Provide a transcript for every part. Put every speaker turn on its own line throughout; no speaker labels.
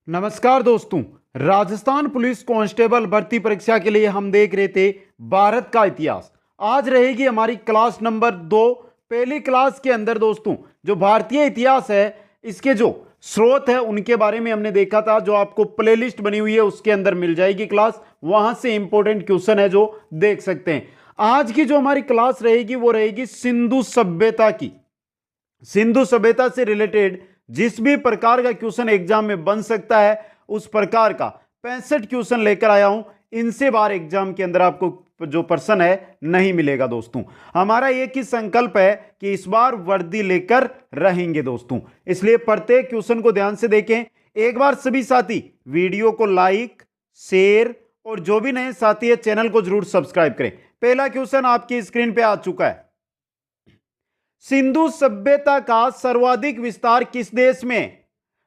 नमस्कार दोस्तों। Rajasthan police constable भर्ती परीक्षा के लिए हम देख रहे थे भारत का इतिहास। आज रहेगी हमारी क्लास नंबर 2। पहली क्लास के अंदर दोस्तों जो भारतीय इतिहास है इसके जो स्रोत है उनके बारे में हमने देखा था। जो आपको प्लेलिस्ट बनी हुई है उसके अंदर मिल जाएगी क्लास, वहां से इंपॉर्टेंट क्वेश्चन है जो देख सकते हैं। आज की जो हमारी क्लास रहेगी वो रहेगी सिंधु सभ्यता की। सिंधु सभ्यता से रिलेटेड जिस भी प्रकार का क्वेश्चन एग्जाम में बन सकता है उस प्रकार का 65 क्वेश्चन लेकर आया हूं। इनसे बाहर एग्जाम के अंदर आपको जो प्रश्न है नहीं मिलेगा दोस्तों। हमारा एक ही संकल्प है कि इस बार वर्दी लेकर रहेंगे दोस्तों, इसलिए प्रत्येक क्वेश्चन को ध्यान से देखें। एक बार सभी साथी वीडियो को लाइक शेयर और जो भी नए साथी है चैनल को जरूर सब्सक्राइब करें। पहला क्वेश्चन आपकी स्क्रीन पे आ चुका है। सिंधु सभ्यता का सर्वाधिक विस्तार किस देश में?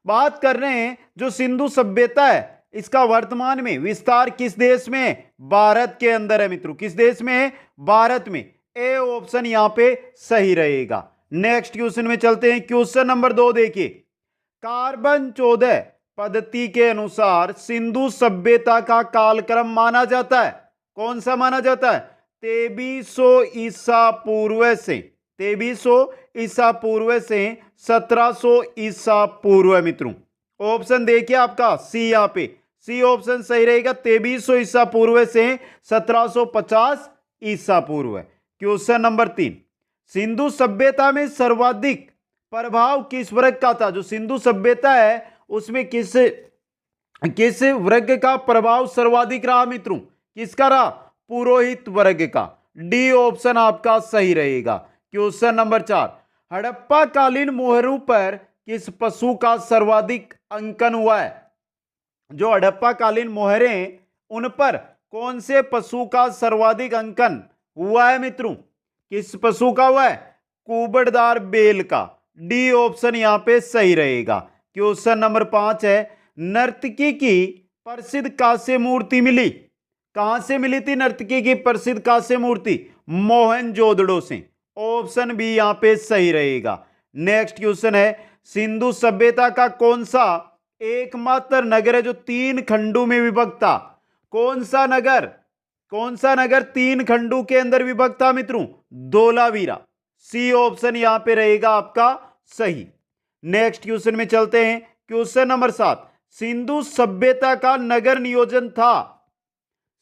बात कर रहे हैं जो सिंधु सभ्यता है इसका वर्तमान में विस्तार किस देश में? भारत के अंदर है मित्रों। किस देश में है? भारत में। ए ऑप्शन यहां पे सही रहेगा। नेक्स्ट क्वेश्चन में चलते हैं। क्वेश्चन नंबर 2 देखिए। कार्बन 14 पद्धति के अनुसार सिंधु सभ्यता का कालक्रम माना जाता है। कौन सा माना जाता है? 2300 ईसा पूर्व से 2300 ईसा पूर्व से 1700 ईसा पूर्व। मित्रों ऑप्शन देखिए आपका सी, यहां पे सी ऑप्शन सही रहेगा। 2300 ईसा पूर्व से 1750 ईसा पूर्व। Question number 3। सिंधु सभ्यता में सर्वाधिक प्रभाव किस वर्ग का था? जो सिंधु सभ्यता है उसमें किस वर्ग का प्रभाव सर्वाधिक रहा मित्रों? किसका रहा? पुरोहित वर्ग का। डी ऑप्शन आपका सही रहेगा। Question number 4। हड़प्पा कालीन मोहरों पर किस पशु का सर्वाधिक अंकन हुआ है? जो हड़प्पा कालीन मोहरें उन पर कौन से पशु का सर्वाधिक अंकन हुआ है मित्रों? किस पशु का हुआ है? कुबड़दार बेल का। डी ऑप्शन यहां पे सही रहेगा। क्वेश्चन नंबर 5 है। नर्तकी की प्रसिद्ध कांस्य मूर्ति मिली? कहां से मिली थी नर्तकी की प्रसिद्ध कांस्य मूर्ति? मोहनजोदड़ो से। ऑप्शन बी यहां पे सही रहेगा। नेक्स्ट क्वेश्चन है। सिंधु सभ्यता का कौन सा एकमात्र नगर है जो 3 खंडों में विभक्त था? कौन सा नगर 3 खंडों के अंदर विभक्त था मित्रों? धोलावीरा। सी ऑप्शन यहां पे रहेगा आपका सही। नेक्स्ट क्वेश्चन में चलते हैं। Question number 7। सिंधु सभ्यता का नगर नियोजन था?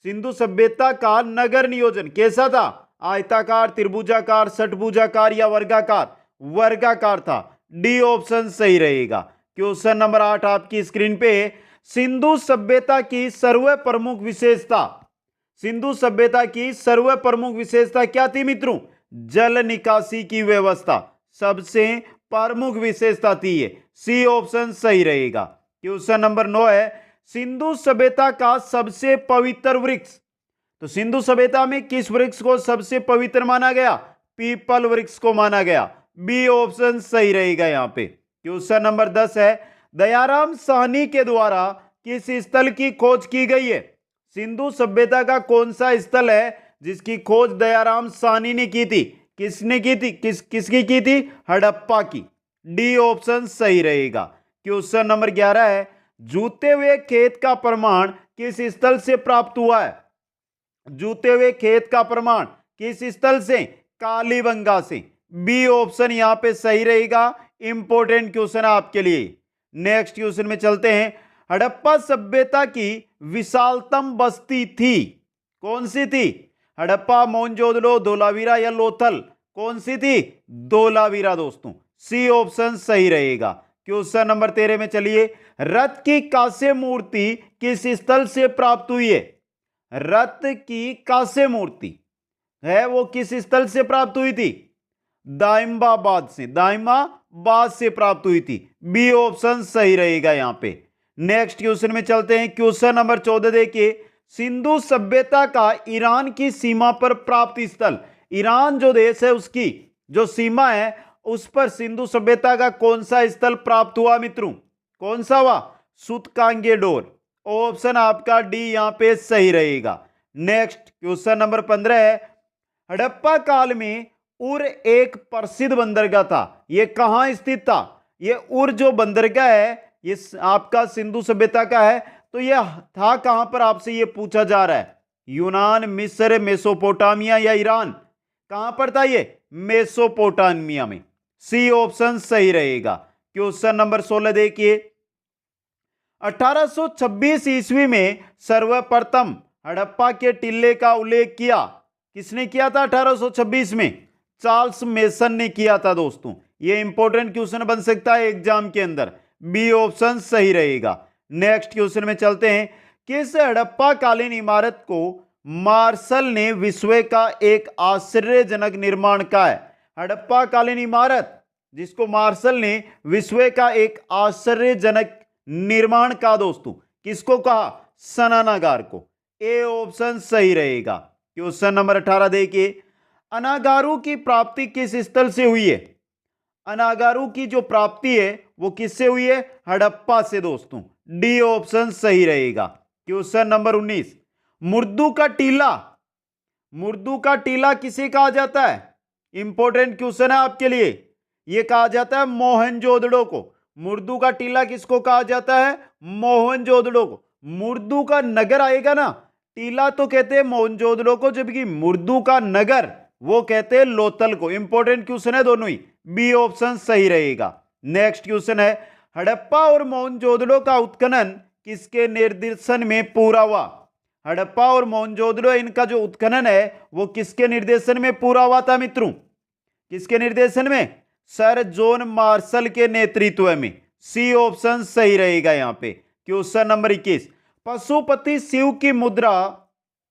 सिंधु सभ्यता का नगर नियोजन कैसा था? आयताकार, त्रिभुजाकार, षटभुजाकार या वर्गाकार? वर्गाकार था। डी ऑप्शन सही रहेगा। क्वेश्चन नंबर 8 आपकी स्क्रीन पे। सिंधु सभ्यता की सर्व प्रमुख विशेषता। सिंधु सभ्यता की सर्व प्रमुख विशेषता क्या थी मित्रों? जल निकासी की व्यवस्था सबसे प्रमुख विशेषता थी ये। सी ऑप्शन सही रहेगा। क्वेश्चन नंबर 9 है। सिंधु सभ्यता का सबसे पवित्र वृक्ष। तो सिंधु सभ्यता में किस वृक्ष को सबसे पवित्र माना गया? पीपल वृक्ष को माना गया। बी ऑप्शन सही रहेगा यहां पे। क्वेश्चन नंबर 10 है। दयाराम साहनी के द्वारा किस स्थल की खोज की गई है? सिंधु सभ्यता का कौन सा स्थल है जिसकी खोज दयाराम साहनी ने की थी? किसने की थी? किसकी की थी? हड़प्पा की। डी ऑप्शन सही रहेगा। क्वेश्चन नंबर 11 है। जूते हुए खेत का प्रमाण किस स्थल से प्राप्त हुआ है? जूते हुए खेत का प्रमाण किस स्थल से? कालीबंगा से। बी ऑप्शन यहां पे सही रहेगा। इंपॉर्टेंट क्वेश्चन आपके लिए। नेक्स्ट क्वेश्चन में चलते हैं। हड़प्पा सभ्यता की विशालतम बस्ती थी? कौन सी थी? हड़प्पा, मोहनजोदड़ो, धोलावीरा या लोथल? कौन सी थी? धोलावीरा दोस्तों। सी ऑप्शन सही रहेगा। क्वेश्चन नंबर 13 में चलिए। रथ की कांस्य मूर्ति किस स्थल से प्राप्त हुई है? रथ की कांस्य मूर्ति है वो किस स्थल से प्राप्त हुई थी? दाइमाबाद से प्राप्त हुई थी। बी ऑप्शन सही रहेगा यहां पे। नेक्स्ट क्वेश्चन में चलते हैं। क्वेश्चन नंबर 14 देखिए। सिंधु सभ्यता का ईरान की सीमा पर प्राप्त स्थल। ईरान जो देश है उसकी जो सीमा है उस पर सिंधु सभ्यता का कौन सा स्थल प्राप्त हुआ मित्रों? कौन सा हुआ? सूतकांगे डोर। ऑप्शन आपका डी यहां पे सही रहेगा। नेक्स्ट क्वेश्चन नंबर 15 है। हड़प्पा काल में उर एक प्रसिद्ध बंदरगाह था। यह कहां स्थित था? यह उर जो बंदरगाह है ये आपका सिंधु सभ्यता का है। तो यह था कहां पर, आपसे ये पूछा जा रहा है, यूनान, मिस्र, मेसोपोटामिया या ईरान? कहां पर था ये? मेसोपोटामिया में। सी ऑप्शन सही रहेगा। क्वेश्चन नंबर 16 देखिए, 1826 ईस्वी में सर्वप्रथम हड़प्पा के टिल्ले का उल्लेख किया, किसने किया था 1826 में? चार्ल्स मेसन ने किया था दोस्तों। ये इंपॉर्टेंट क्वेश्चन बन सकता है एग्जाम के अंदर। बी ऑप्शन सही रहेगा। नेक्स्ट क्वेश्चन में चलते हैं, किस हड़प्पा कालीन इमारत को मार्शल ने विश्व का एक आश्चर्यजनक निर्माण कहा है? हड़प्पा कालीन इमारत जिसको मार्शल ने विश्व का एक आश्चर्यजनक निर्माण कहा दोस्तों, किसको कहा? सनानागार को। ए ऑप्शन सही रहेगा। क्वेश्चन नंबर 18 देखिए, अनागारू की प्राप्ति किस स्थल से हुई है? अनागारू की जो प्राप्ति है वो किससे हुई है? हड़प्पा से दोस्तों। डी ऑप्शन सही रहेगा। क्वेश्चन नंबर 19, मुर्दू का टीला, मुर्दू का टीला किसे कहा जाता है? इंपॉर्टेंट क्वेश्चन है आपके लिए। यह कहा जाता है मोहनजोदड़ो को। मुर्दू का टीला किसको कहा जाता है? मोहनजोदड़ो को। मुर्दू का नगर आएगा ना, टीला तो कहते हैं मोहनजोदड़ो को, जबकि मुर्दू का नगर वो कहते हैं लोथल को। इंपॉर्टेंट क्वेश्चन है दोनों ही। बी ऑप्शन सही रहेगा। नेक्स्ट क्वेश्चन है, हड़प्पा और मोहनजोदड़ो का उत्खनन किसके निर्देशन में पूरा हुआ? हड़प्पा और मोहनजोदड़ो इनका जो उत्खनन है वो किसके निर्देशन में पूरा हुआ था मित्रों? किसके निर्देशन में? सर जॉन मार्शल के नेतृत्व में। सी ऑप्शन सही रहेगा यहां पे। क्वेश्चन नंबर 21, पशुपति शिव की मुद्रा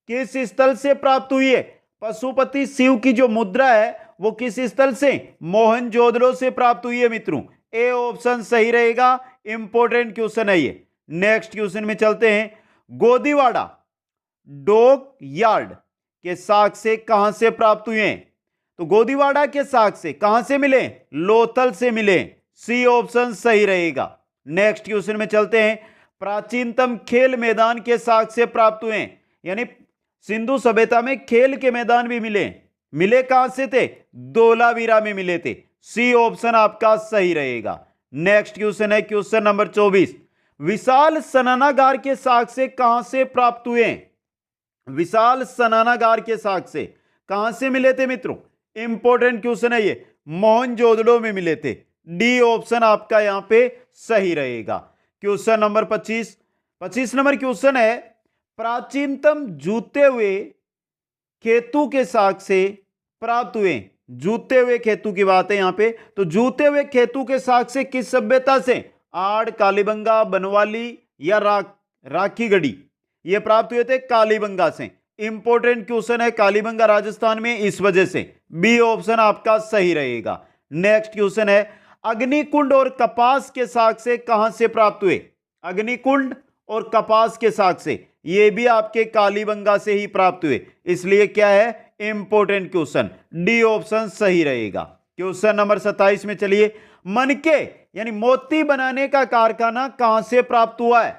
किस स्थल से प्राप्त हुई है? पशुपति शिव की जो मुद्रा है वो किस स्थल से? मोहनजोदड़ो से प्राप्त हुई है मित्रों। ए ऑप्शन सही रहेगा। इंपॉर्टेंट क्वेश्चन है ये। नेक्स्ट क्वेश्चन में चलते हैं, गोदीवाड़ा डॉक यार्ड के साक्ष्य कहां से प्राप्त हुए हैं? तो गोदीवाड़ा के साक्ष्य कहां से मिले? लोथल से मिले। सी ऑप्शन सही रहेगा। नेक्स्ट क्वेश्चन में चलते हैं, प्राचीनतम खेल मैदान के साक्ष्य प्राप्त हुए हैं, यानी सिंधु सभ्यता में खेल के मैदान भी मिले। मिले कहां से थे? धोलावीरा में मिले थे। सी ऑप्शन आपका सही रहेगा। नेक्स्ट क्वेश्चन है क्वेश्चन नंबर 24, विशाल स्नानागार के साक्ष्य कहां से प्राप्त हुए हैं? विशाल स्नानागार के साक्ष्य कहां से मिले थे मित्रों? इंपॉर्टेंट क्वेश्चन है ये। मोहनजोदड़ो में मिले थे। डी ऑप्शन आपका यहां पे सही रहेगा। क्वेश्चन नंबर 25 नंबर क्वेश्चन है, प्राचीनतम जूते हुए खेतु के साक्ष्य प्राप्त हुए। जूते हुए खेतु की बात है यहां पे। तो जूते हुए खेतु के साक्ष्य किस सभ्यता से? आड़, कालीबंगा, बनवाली या राखीगढ़ी, ये प्राप्त हुए थे कालीबंगा से। इंपॉर्टेंट क्वेश्चन है, कालीबंगा राजस्थान में, इस वजह से। बी ऑप्शन आपका सही रहेगा। नेक्स्ट क्वेश्चन है, अग्निकुंड और कपास के साक्ष्य कहां से प्राप्त हुए? अग्निकुंड और कपास के साक्ष्य ये भी आपके कालीबंगा से ही प्राप्त हुए, इसलिए क्या है? Important question. डी ऑप्शन सही रहेगा। क्वेश्चन नंबर 27 में चलिए, मनके यानी मोती बनाने का कारखाना कहां से प्राप्त हुआ है?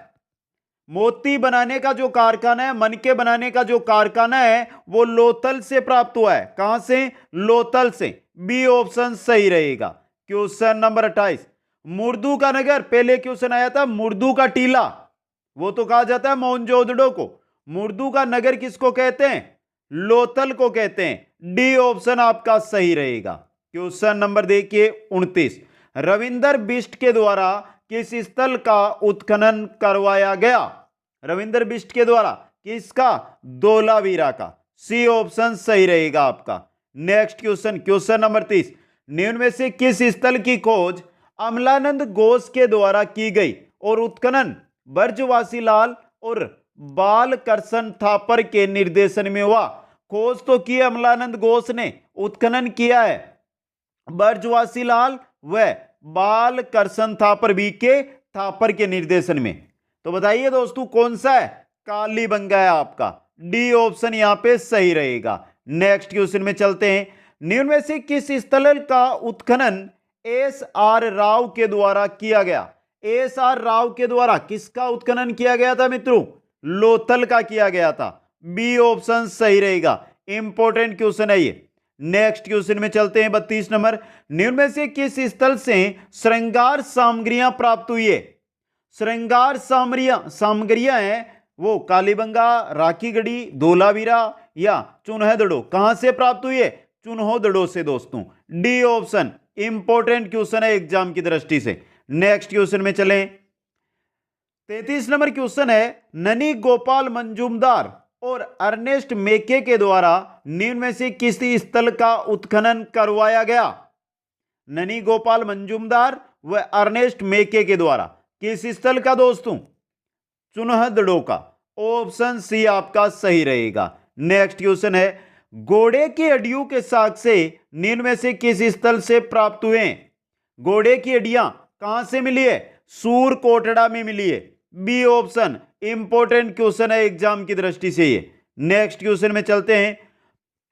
मोती बनाने का जो कारखाना है, मनके बनाने का जो कारखाना है, वो लोथल से प्राप्त हुआ है। कहां से? लोथल से। बी ऑप्शन सही रहेगा। क्वेश्चन नंबर 28, मुर्दू का नगर, पहले क्वेश्चन आया था मुर्दू का टीला, वो तो कहा जाता है मोहनजोदड़ो को। मुर्दू का नगर किसको कहते हैं? लोथल को कहते हैं। डी ऑप्शन आपका सही रहेगा। क्वेश्चन नंबर देखिए 29, रविंदर बिष्ट के द्वारा किस स्थल का उत्खनन करवाया गया? रविंदर बिष्ट के द्वारा किसका? धोलावीरा का। सी ऑप्शन सही रहेगा आपका। नेक्स्ट क्वेश्चन, क्वेश्चन नंबर 30, निम्न में से किस स्थल की खोज अमलानंद घोष के द्वारा की गई और उत्खनन बर्जवासी लाल और बालकृष्ण थापर के निर्देशन में हुआ? खोज तो की अमलानंद घोष ने, उत्खनन किया है बर्जवासी लाल व बालकृष्ण थापर बी के थापर के निर्देशन में। तो बताइए दोस्तों कौन सा है? कालीबंगा है आपका। डी ऑप्शन यहां पे सही रहेगा। नेक्स्ट क्वेश्चन में चलते हैं, निम्न में से किस स्थल का उत्खनन एस आर राव के द्वारा किया गया? एस आर राव के द्वारा किसका उत्खनन किया गया था मित्रों? लोथल का किया गया था। बी ऑप्शन सही रहेगा। इंपॉर्टेंट क्वेश्चन है ये। नेक्स्ट क्वेश्चन में चलते हैं 32 नंबर, निम्न में से किस स्थल से श्रृंगार सामग्रियां प्राप्त हुई है? श्रृंगार सामग्रियां हैं वो कालीबंगा, राखीगढ़ी, धोलावीरा या चुन्हदड़ो कहां से प्राप्त हुई है? चुन्होदड़ो से दोस्तों। डी ऑप्शन इंपॉर्टेंट क्वेश्चन है एग्जाम की दृष्टि से। नेक्स्ट क्वेश्चन में चलें। 33 नंबर क्वेश्चन है, ननी गोपाल मंजूमदार और अर्नेस्ट मेके के द्वारा निम्न में से किस स्थल का उत्खनन करवाया गया? ननी गोपाल मंजूमदार व अर्नेस्ट मेके के द्वारा किस स्थल का दोस्तों? चुन्हदड़ो का। ऑप्शन सी आपका सही रहेगा। नेक्स्ट क्वेश्चन है, घोड़े की हड्डियों के साक्ष्य से निम्न में से किस स्थल से प्राप्त हुए? घोड़े की हड्डियां कहां से मिली है? सूरकोटड़ा में मिली है। बी ऑप्शन इंपॉर्टेंट क्वेश्चन है एग्जाम की दृष्टि से ये। नेक्स्ट क्वेश्चन में चलते हैं।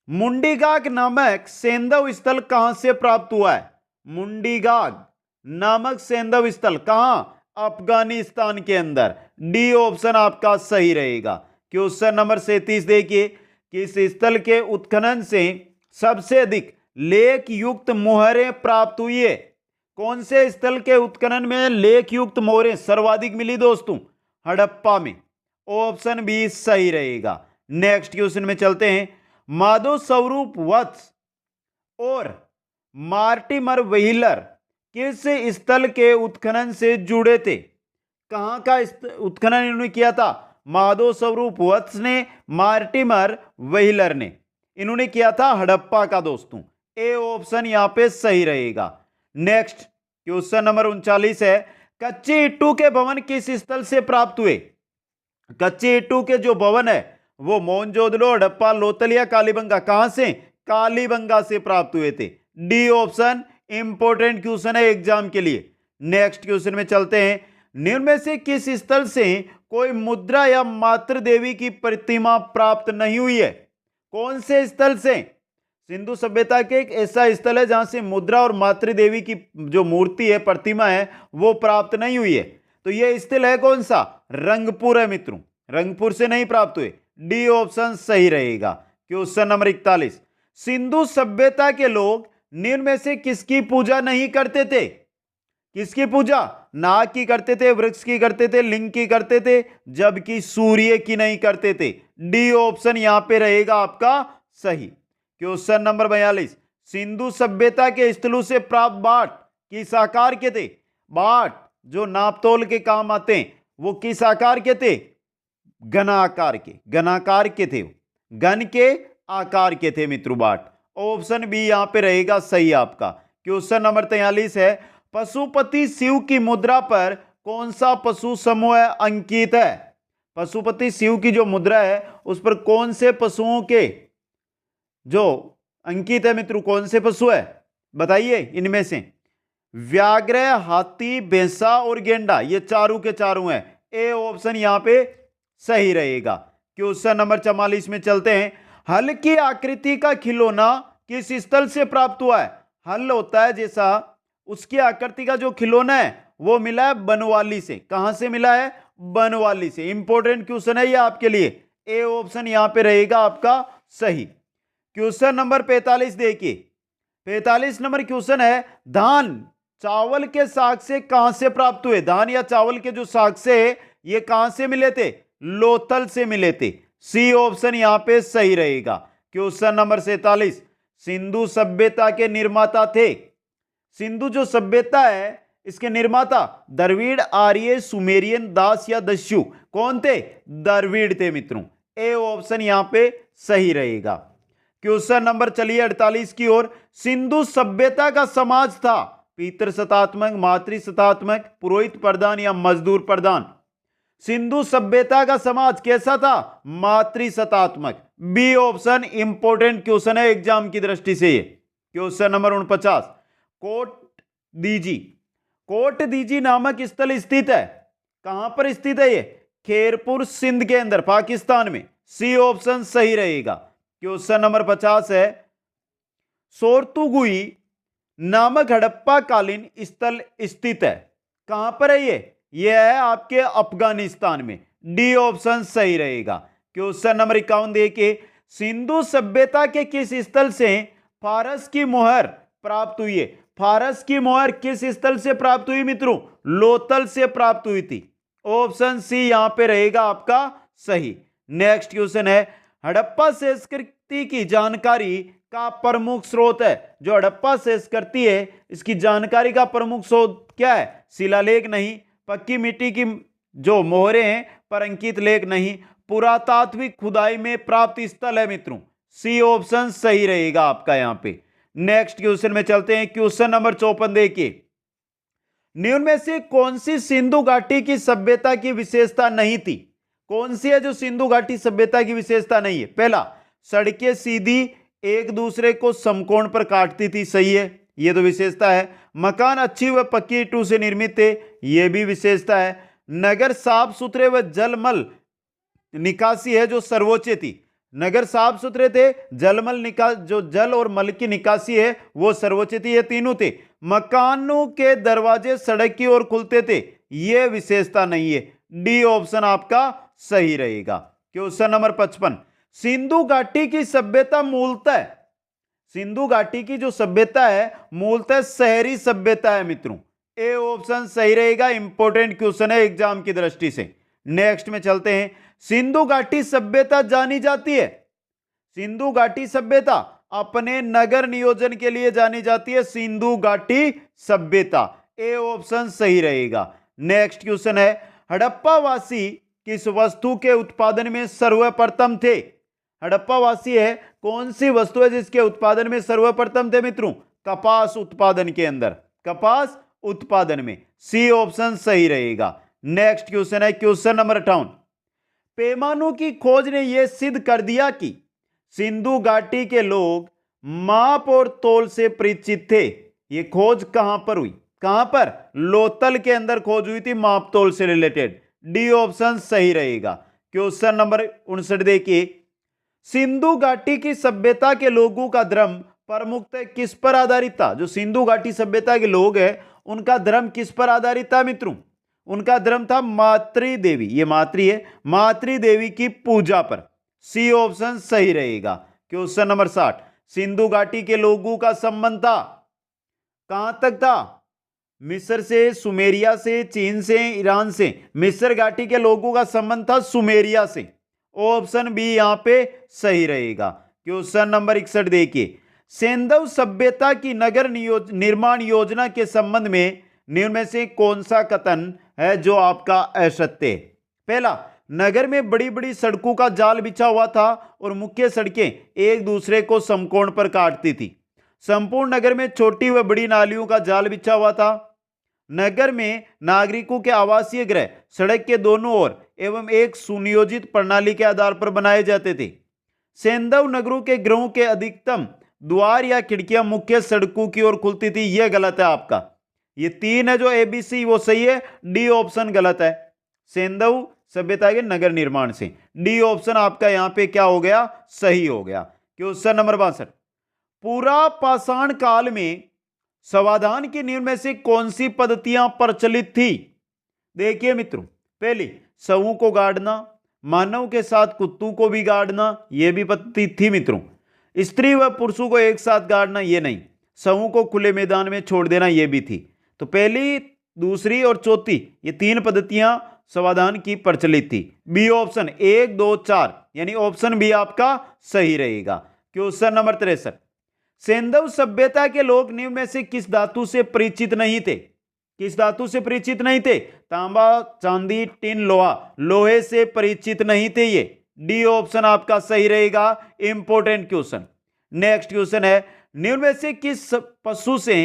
मुंडीगाग नामक सेंधव स्थल कहां से प्राप्त हुआ है? मुंडीगाग नामक सेंधव स्थल कहां? अफगानिस्तान के अंदर। डी ऑप्शन आपका सही रहेगा। क्वेश्चन नंबर 37 देखिए, किस स्थल के उत्खनन से सबसे अधिक लेख युक्त मोहरें प्राप्त हुई है? कौन से स्थल के उत्खनन में लेख युक्त मोहरें सर्वाधिक मिली दोस्तों? हड़प्पा में। ऑप्शन बी सही रहेगा। नेक्स्ट क्वेश्चन में चलते हैं। माधव स्वरूप वत्स और मार्टिमर व्हीलर किस स्थल के उत्खनन से जुड़े थे? कहां का उत्खनन इन्होंने किया था? माधव स्वरूप वत्स ने, मार्टिमर व्हीलर ने। इन्होंने किया था हड़प्पा का दोस्तों। ए ऑप्शन यहां पे सही रहेगा। नेक्स्ट क्वेश्चन नंबर 39 है, कच्चे इट्टू के भवन किस स्थल से प्राप्त हुए? कच्चे इट्टू के जो भवन है वो मोहनजोदड़ो, हड़प्पा, लोथल या कालीबंगा कहां से? कालीबंगा से प्राप्त हुए थे। डी ऑप्शन इंपॉर्टेंट क्वेश्चन है एग्जाम के लिए। नेक्स्ट क्वेश्चन में चलते हैं। निम्न में से किस स्थल से कोई मुद्रा या मातृ देवी की प्रतिमा प्राप्त नहीं हुई है? कौन से स्थल से? सिंधु सभ्यता के एक ऐसा स्थल है जहां से मुद्रा और मातृ देवी की जो मूर्ति है, प्रतिमा है, वो प्राप्त नहीं हुई है। तो यह स्थल है कौन सा? रंगपुर है मित्रों। रंगपुर से नहीं प्राप्त हुए। डी ऑप्शन सही रहेगा। क्वेश्चन नंबर 41, सिंधु सभ्यता के लोग निम्न में से किसकी पूजा नहीं करते थे? किसकी पूजा? नाग की करते थे, वृक्ष की करते थे, लिंग की करते थे, जबकि सूर्य की नहीं करते थे। डी ऑप्शन यहां पे रहेगा आपका सही। क्वेश्चन नंबर 42, सिंधु सभ्यता के स्थलों से प्राप्त बाट किस आकार के थे? बाट जो नापतोल के काम आते हैं वो किस आकार के थे? घनाकार के। घनाकार के थे, घन के आकार के थे मित्रों बाट। ऑप्शन बी यहां पे रहेगा सही आपका। क्वेश्चन नंबर 43 है, पशुपति शिव की मुद्रा पर कौन सा पशु समूह अंकित है? पशुपति शिव की जो मुद्रा है उस पर कौन से पशुओं के जो अंकित है मित्रों? कौन से पशु है बताइए इनमें से? व्याघ्र, हाथी, भैंसा और गेंडा, ये चारों के चारों हैं। ए ऑप्शन यहां पे सही रहेगा। क्वेश्चन नंबर 44 में चलते हैं। हल की आकृति का खिलौना किस स्थल से प्राप्त हुआ है? हल होता है जैसा, उसकी आकृति का जो खिलौना है वो मिला है बनवाली से। कहां से मिला है? बनवाली से। इंपॉर्टेंट क्वेश्चन है ये आपके लिए। ए ऑप्शन यहां पे रहेगा आपका सही। क्वेश्चन नंबर 45 देखिए। 45 नंबर क्वेश्चन है, धान चावल के साग से कहां से प्राप्त हुए? धान या चावल के जो साग से ये कहां से मिले थे? लोथल से मिले थे। सी ऑप्शन यहां पे सही रहेगा। क्वेश्चन नंबर 47, सिंधु सभ्यता के निर्माता थे? सिंधु जो सभ्यता है इसके निर्माता द्रविड़, आर्य, सुमेरियन, दास या दस्यु कौन थे? द्रविड़ थे मित्रों। ए ऑप्शन यहां पे सही रहेगा। क्वेश्चन नंबर चलिए 48 की ओर। सिंधु सभ्यता का समाज था पितृसत्तात्मक, मातृसत्तात्मक, पुरोहित प्रधान या मजदूर प्रधान? सिंधु सभ्यता का समाज कैसा था? मातृसत्तात्मक। बी ऑप्शन इंपॉर्टेंट क्वेश्चन है एग्जाम की दृष्टि से। Question number 49, Kot Diji. कोट दीजी नामक स्थल स्थित है, कहां पर स्थित है ये? खेरपुर सिंध के अंदर, पाकिस्तान में। सी ऑप्शन सही रहेगा। क्वेश्चन नंबर 50 है, सोरतुगुई नामक हड़प्पा कालीन स्थल स्थित है, कहां पर है ये? यह है आपके अफगानिस्तान में। डी ऑप्शन सही रहेगा। क्वेश्चन नंबर 51 देखिए, सिंधु सभ्यता के किस स्थल से फारस की मोहर प्राप्त हुई है? फारस की मोहर किस स्थल से प्राप्त हुई मित्रों? लोथल से प्राप्त हुई थी। ऑप्शन सी यहां पे रहेगा आपका सही। नेक्स्ट क्वेश्चन है, हड़प्पा संस्कृति की जानकारी का प्रमुख स्रोत है। जो हड़प्पा संस्कृति है इसकी जानकारी का प्रमुख स्रोत क्या है? शिलालेख नहीं, पक्की मिट्टी की जो मोहरें हैं पर अंकित लेख नहीं, पुरातात्विक खुदाई में प्राप्त स्थल है मित्रों। सी ऑप्शन सही रहेगा आपका यहां पे। नेक्स्ट क्वेश्चन में चलते हैं। क्वेश्चन नंबर 54 देखिए, निम्न में से कौन सी सिंधु घाटी की सभ्यता की विशेषता नहीं थी? कौन सी है जो सिंधु घाटी सभ्यता की विशेषता नहीं है? पहला, सड़कें सीधी एक दूसरे को समकोण पर काटती थी, सही है, ये तो विशेषता है। मकान अच्छी व पक्की ईंटों से निर्मित थे, ये भी विशेषता है। नगर साफ सुथरे व जलमल निकासी है जो सर्वोच्च थी। नगर साफ सुथरे थे, जलमल निकास जो जल और मल की निकासी है वो सर्वोच्च थी, ये तीनों थे। मकानों के दरवाजे सड़क की ओर खुलते थे, ये विशेषता नहीं है। डी ऑप्शन आपका सही रहेगा। क्वेश्चन नंबर 55, सिंधु घाटी की सभ्यता मूलतः, सिंधु घाटी की जो सभ्यता है मूलतः शहरी सभ्यता है मित्रों। ए ऑप्शन सही रहेगा। इंपॉर्टेंट क्वेश्चन है एग्जाम की दृष्टि से। नेक्स्ट में चलते हैं, सिंधु घाटी सभ्यता जानी जाती है, सिंधु घाटी सभ्यता अपने नगर नियोजन के लिए जानी जाती है, सिंधु घाटी सभ्यता। ए ऑप्शन सही रहेगा। नेक्स्ट क्वेश्चन है, हड़प्पावासी किस वस्तु के उत्पादन में सर्वप्रथम थे? हड़प्पावासी है कौन सी वस्तु है जिसके उत्पादन में सर्वप्रथम थे मित्रों? कपास उत्पादन के अंदर, कपास उत्पादन में। सी ऑप्शन सही रहेगा। नेक्स्ट क्वेश्चन है क्वेश्चन नंबर 58, पैमानों की खोज ने यह सिद्ध कर दिया कि सिंधु घाटी के लोग माप और तोल से परिचित थे। यह खोज कहां पर हुई? कहां पर? लोथल के अंदर खोज हुई थी, माप तोल से रिलेटेड। डी ऑप्शन सही रहेगा। क्वेश्चन नंबर 59 देखिए, सिंधु घाटी की सभ्यता के लोगों का धर्म प्रमुखतः किस पर आधारित था? जो सिंधु घाटी सभ्यता के लोग हैं उनका धर्म किस पर आधारित था मित्रों? उनका धर्म था मातृ देवी, ये मातृ है, मातृ देवी की पूजा पर। सी ऑप्शन सही रहेगा। क्वेश्चन नंबर 60, सिंधु घाटी के लोगों का संबंध था कहां तक था? मिस्र से, सुमेरिया से, चीन से, ईरान से। मिस्र घाटी के लोगों का संबंध था सुमेरिया से। ऑप्शन बी यहां पे सही रहेगा। क्वेश्चन नंबर 61 देखिए, सिंधु सभ्यता की नगर निर्माण योजना के संबंध में निम्न में से कौन सा कथन है जो आपका असत्य है? पहला, नगर में बड़ी बड़ी सड़कों का जाल बिछा हुआ था और मुख्य सड़कें एक दूसरे को समकोण पर काटती थी। संपूर्ण नगर में छोटी व बड़ी नालियों का जाल बिछा हुआ था। नगर में नागरिकों के आवासीय गृह सड़क के दोनों ओर एवं एक सुनियोजित प्रणाली के आधार पर बनाए जाते थे। सिंधु नगरों के गृहों के अधिकतम द्वार या खिड़कियां मुख्य सड़कों की ओर खुलती थी, यह गलत है आपका। ये तीन है जो एबीसी वो सही है, डी ऑप्शन गलत है। सिंधु सभ्यता के नगर निर्माण से डी ऑप्शन आपका यहां पे क्या हो गया? सही हो गया। क्वेश्चन नंबर 62, पूरा पाषाण काल में समाधान की निम्न में से कौन सी पद्धतियां प्रचलित थी? देखिए मित्रों, पहली शवों को गाड़ना, मानव के साथ कुत्तों को भी गाड़ना, यह भी पद्धति थी मित्रों। स्त्री व पुरुषों को एक साथ गाड़ना, ये नहीं। शवों को खुले मैदान में छोड़ देना, यह भी थी। तो पहली, दूसरी और चौथी ये तीन पद्धतियां समाधान की प्रचलित थी। बी ऑप्शन 1, 2, 4 यानी ऑप्शन बी आपका सही रहेगा। क्वेश्चन नंबर 63, सिंधु सभ्यता के लोग निम्न में से किस धातु से परिचित नहीं थे? किस धातु से परिचित नहीं थे? तांबा, चांदी, टिन, लोहा, लोहे से परिचित नहीं थे ये। डी ऑप्शन आपका सही रहेगा। Important question. नेक्स्ट क्वेश्चन है, निम्न में से किस पशु से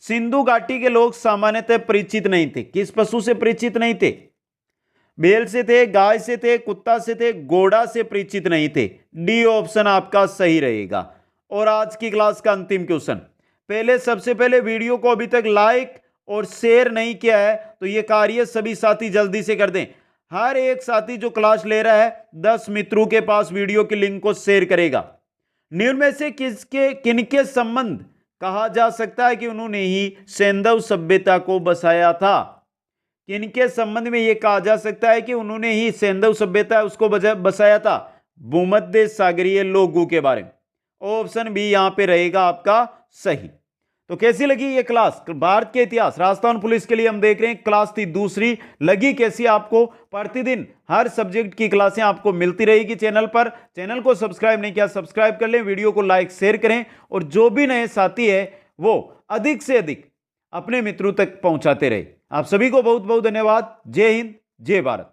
सिंधु घाटी के लोग सामान्यतः परिचित नहीं थे? किस पशु से परिचित नहीं थे? बैल से थे, गाय से थे, कुत्ता से थे, घोड़ा से परिचित नहीं थे। डी ऑप्शन आपका सही रहेगा। और आज की क्लास का अंतिम क्वेश्चन, पहले सबसे पहले वीडियो को अभी तक लाइक और शेयर नहीं किया है तो यह कार्य सभी साथी जल्दी से कर दें। हर एक साथी जो क्लास ले रहा है 10 मित्रों के पास वीडियो की लिंक को शेयर करेगा। निम्न में से किनके संबंध कहा जा सकता है कि उन्होंने ही सिंधु सभ्यता को बसाया था? किनके संबंध में यह कहा जा सकता है कि उन्होंने ही सिंधु सभ्यता उसको बसाया था? भूमध्य सागरीय लोगों के बारे में। ऑप्शन बी यहां पे रहेगा आपका सही। तो कैसी लगी ये क्लास? भारत के इतिहास राजस्थान पुलिस के लिए हम देख रहे हैं, क्लास थी दूसरी। लगी कैसी आपको? प्रतिदिन हर सब्जेक्ट की क्लासें आपको मिलती रहेगी चैनल पर। चैनल को सब्सक्राइब नहीं किया, सब्सक्राइब कर लें, वीडियो को लाइक शेयर करें, और जो भी नए साथी है वो अधिक से अधिक अपने मित्रों तक पहुंचाते रहे। आप सभी को बहुत बहुत धन्यवाद। जय हिंद, जय भारत।